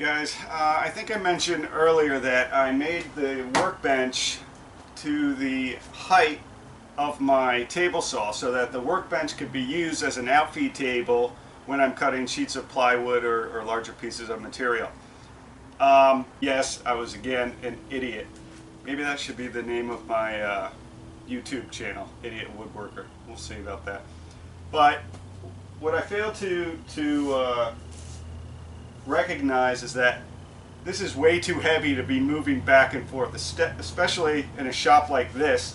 guys, I think I mentioned earlier that I made the workbench to the height of my table saw so that the workbench could be used as an outfeed table when I'm cutting sheets of plywood or larger pieces of material. Yes, I was again an idiot. Maybe that should be the name of my YouTube channel, Idiot Woodworker. We'll see about that. But what I failed to recognize is that this is way too heavy to be moving back and forth, especially in a shop like this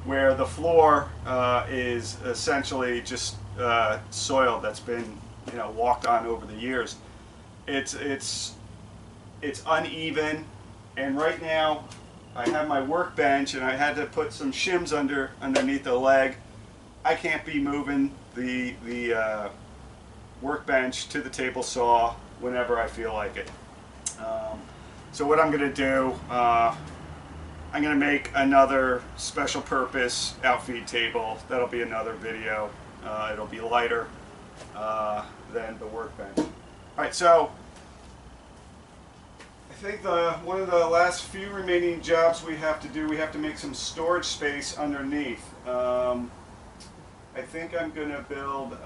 where the floor is essentially just soil that's been, you know, walked on over the years. It's uneven, and right now I have my workbench and I had to put some shims underneath the leg. I can't be moving the workbench to the table saw whenever I feel like it. So what I'm going to do, I'm going to make another special purpose outfeed table. That'll be another video. It'll be lighter than the workbench. Alright, so I think one of the last few remaining jobs we have to do, we have to make some storage space underneath. I think I'm going to build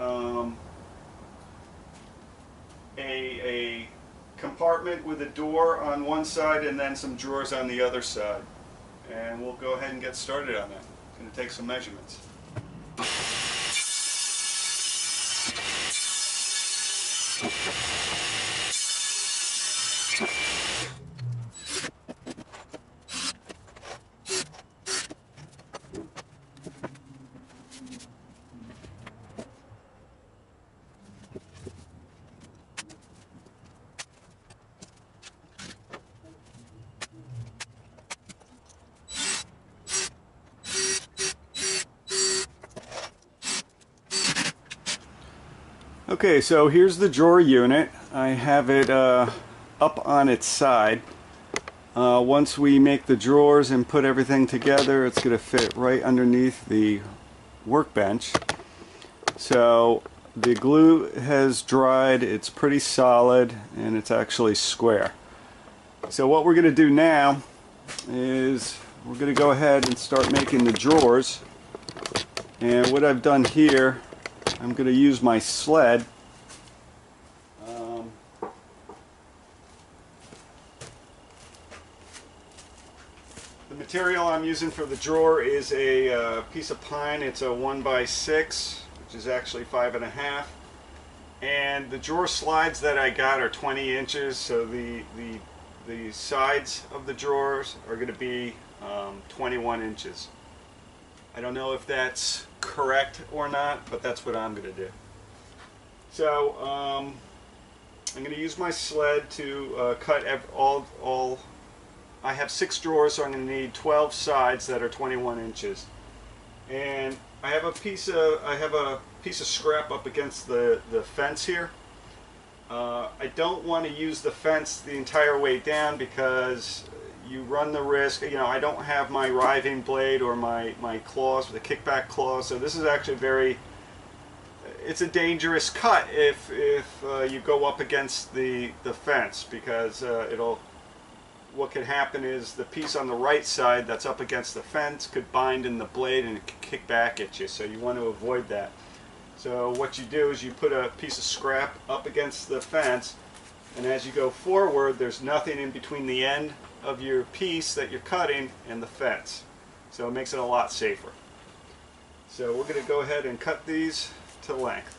a compartment with a door on one side and then some drawers on the other side. And we'll go ahead and get started on that. It's going to take some measurements. Okay, so here's the drawer unit. I have it up on its side. Once we make the drawers and put everything together, it's going to fit right underneath the workbench. So the glue has dried, it's pretty solid, and it's actually square. So what we're going to do now is we're going to go ahead and start making the drawers. And what I've done here, I'm going to use my sled. The material I'm using for the drawer is a piece of pine. It's a 1x6, which is actually 5.5. And the drawer slides that I got are 20 inches, so the sides of the drawers are going to be 21 inches. I don't know if that's correct or not, but that's what I'm going to do. So I'm going to use my sled to cut all. I have 6 drawers, so I'm going to need 12 sides that are 21 inches. And I have a piece of scrap up against the fence here. I don't want to use the fence the entire way down because you run the risk, you know, I don't have my riving blade or my claws, the kickback claws, so this is actually it's a dangerous cut if you go up against the fence, because what could happen is the piece on the right side that's up against the fence could bind in the blade and it could kick back at you, so you want to avoid that. So what you do is you put a piece of scrap up against the fence, and as you go forward, there's nothing in between the end of your piece that you're cutting and the fence, so it makes it a lot safer. So we're going to go ahead and cut these to length.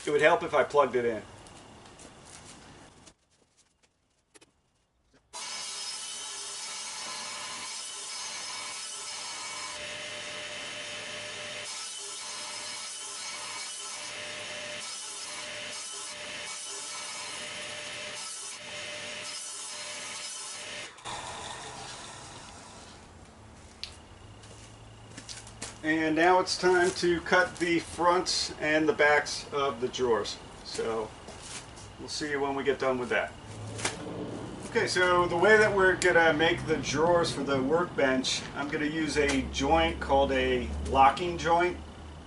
It would help if I plugged it in. And now it's time to cut the fronts and the backs of the drawers. So we'll see you when we get done with that. Okay, so the way that we're going to make the drawers for the workbench, I'm going to use a joint called a locking joint.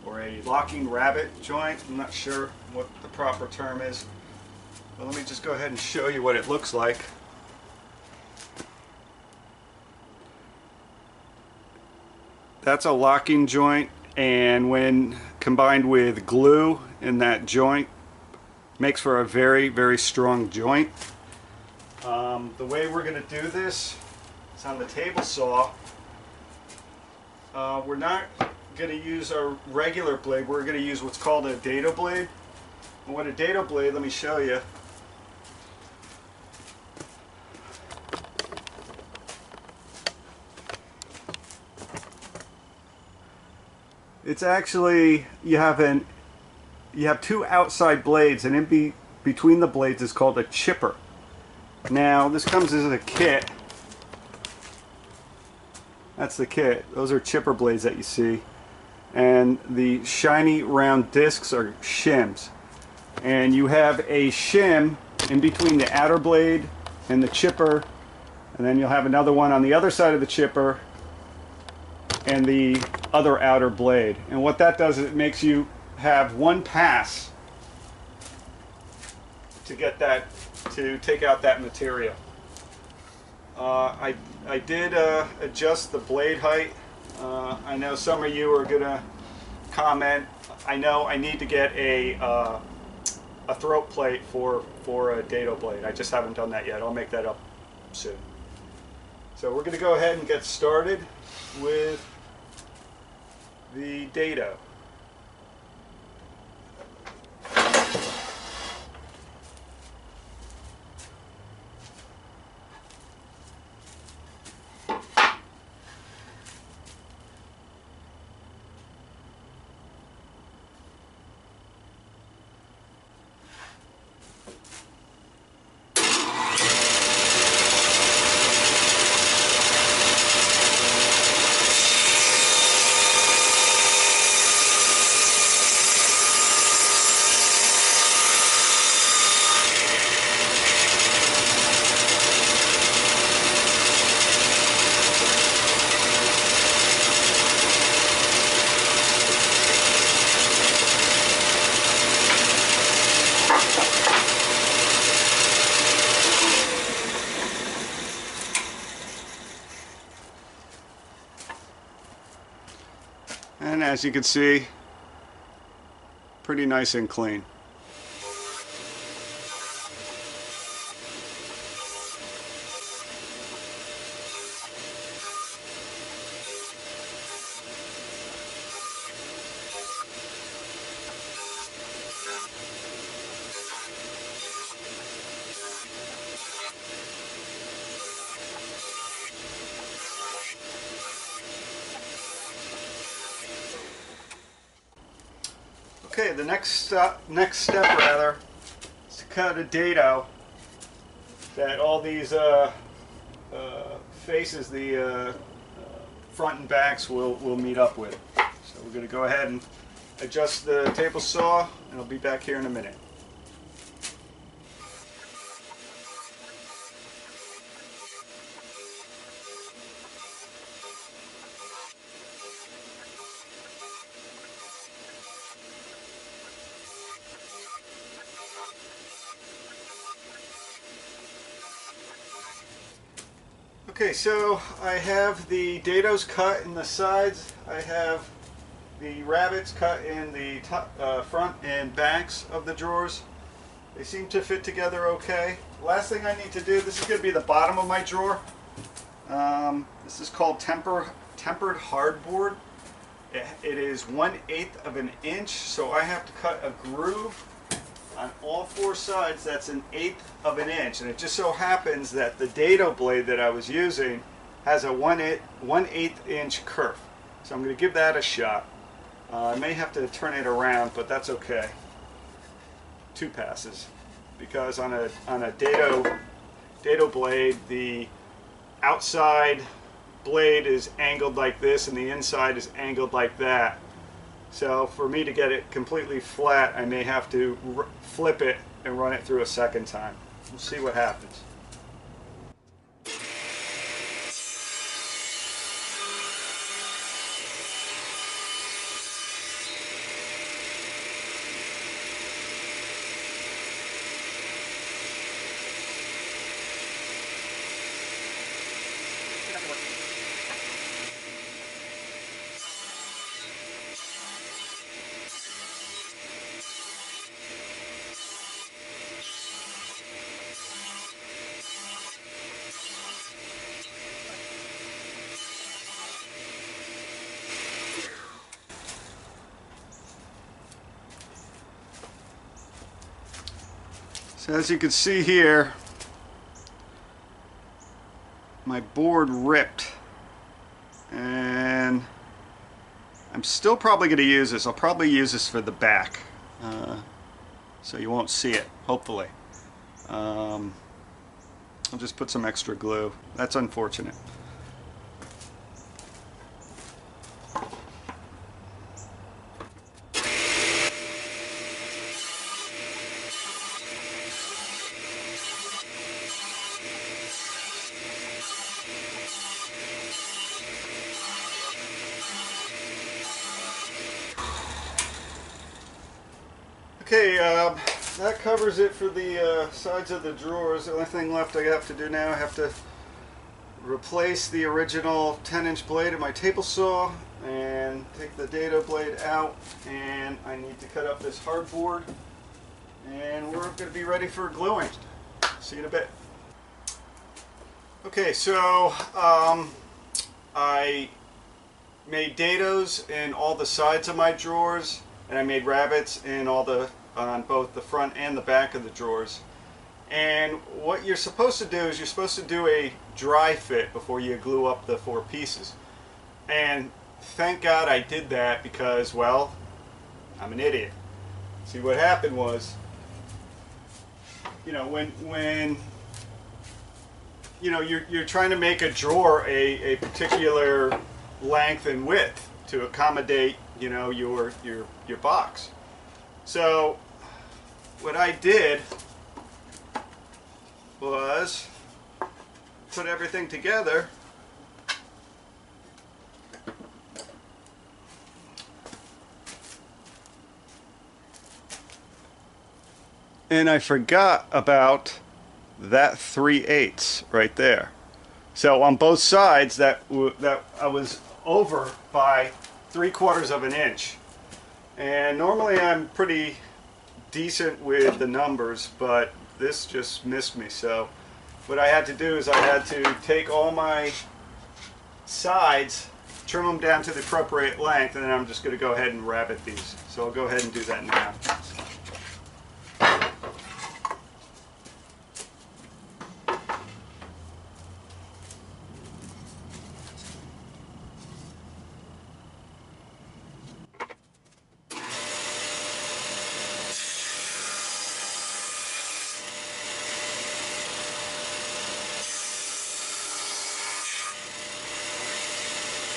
or a locking rabbet joint. I'm not sure what the proper term is, but let me just go ahead and show you what it looks like. That's a locking joint, and when combined with glue in that joint, makes for a very, very strong joint. The way we're going to do this is on the table saw. We're not going to use our regular blade. We're going to use what's called a dado blade. And what a dado blade, let me show you. It's actually, you have two outside blades, and in between the blades is called a chipper. Now this comes as a kit. That's the kit. Those are chipper blades that you see, and the shiny round discs are shims. And you have a shim in between the outer blade and the chipper, and then you'll have another one on the other side of the chipper and the other outer blade. And what that does is it makes you have one pass to get that, to take out that material. I did adjust the blade height. I know some of you are gonna comment. I know I need to get a throat plate for a dado blade. I just haven't done that yet. I'll make that up soon. So we're gonna go ahead and get started with the dado. And as you can see, pretty nice and clean. Okay, the next step rather is to cut a dado that all these faces, the front and backs, will meet up with. So we're going to go ahead and adjust the table saw, and I'll be back here in a minute. Okay, so I have the dados cut in the sides. I have the rabbets cut in the top, front and backs of the drawers. They seem to fit together okay. Last thing I need to do, this is going to be the bottom of my drawer. This is called tempered hardboard. It is 1/8 of an inch, so I have to cut a groove on all four sides that's 1/8 of an inch, and it just so happens that the dado blade that I was using has a 1/8 inch kerf. So I'm going to give that a shot. I may have to turn it around, but that's okay. 2 passes, because on a dado blade, the outside blade is angled like this and the inside is angled like that. So for me to get it completely flat, I may have to flip it and run it through a second time. We'll see what happens. So as you can see here, my board ripped, and I'm still probably going to use this. I'll probably use this for the back, so you won't see it, hopefully. I'll just put some extra glue. That's unfortunate. Okay, that covers it for the sides of the drawers. The only thing left I have to do now, I have to replace the original 10-inch blade of my table saw and take the dado blade out, and I need to cut up this hardboard, and we're going to be ready for gluing. See you in a bit. Okay, so I made dados in all the sides of my drawers, and I made rabbets in on both the front and the back of the drawers. And what you're supposed to do is you're supposed to do a dry fit before you glue up the 4 pieces. And thank God I did that, because, well, I'm an idiot. See, what happened was, you know, when you know you're trying to make a drawer a particular length and width to accommodate, you know, your box. So what I did was put everything together and I forgot about that 3/8 right there. So on both sides that I was over by 3/4 of an inch. And normally I'm pretty decent with the numbers, but this just missed me. So what I had to do is I had to take all my sides, trim them down to the appropriate length, and then I'm just going to go ahead and rabbet these. So I'll go ahead and do that now.